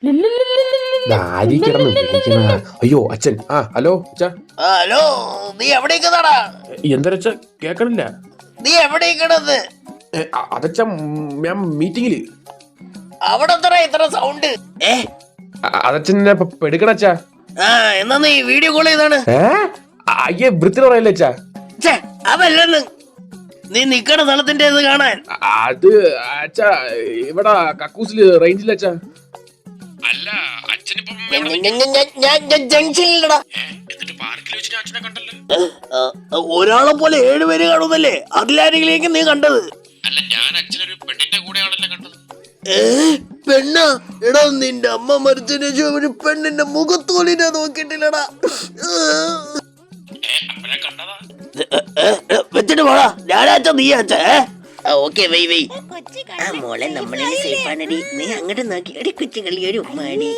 ആരി കിടന്ന് വിളിക്കണ. അയ്യോ അച്ഛൻ. ഹലോ അച്ഛാ. ഹലോ, നീ എവിടേക്കാടാ? എന്തരച്ച കേക്കണില്ല. നീ എവിടേക്കണത്? അതച്ഛ ഞാൻ മീറ്റിങ്ങില്. അവിടെ ഇത്ര സൗണ്ട്? അതച്ഛനെ പെടുക്കണച്ചാ. എന്നാ നീ വീഡിയോ കോൾ ചെയ്താണ്. അയ്യേ വൃത്തി പറയല്ലേ അച്ഛാ. അതല്ലെന്ന്, നീ നിക്കണ സ്ഥലത്തിന്റെ ഇത് കാണാൻ. അത് അച്ഛാ ഇവിടെ കക്കൂസില് റേഞ്ചില്ല അച്ഛാ. അല്ല ജംഗ്ഷനിലടാ. ഒരാളെ പോലെ 7 പേര് കാണുന്നല്ലേ? അതിലാരെങ്കിലും നീ കണ്ടത്? അല്ല ഞാൻ അച്ഛനൊരു പെണ്ണിന്റെ കൂടെയാണല്ലോ കണ്ടത്. പെണ്ണ? എടാ, നിന്റെ അമ്മ മരിച്ചതിന് ശേഷം ഒരു പെണ്ണിന്റെ മുഖത്തോലിനെ നോക്കിട്ടില്ലടാ. വെച്ചിട്ട് പോടാ. ഞാനാച്ച നീ അച്ഛ. ഓക്കെ വൈ മോളെ, നമ്മളിൽ സേഫാണടി. നീ അങ്ങോട്ട് നോക്കി. എടി കൊച്ചു കളി ഒരു ഉമ്മാടി.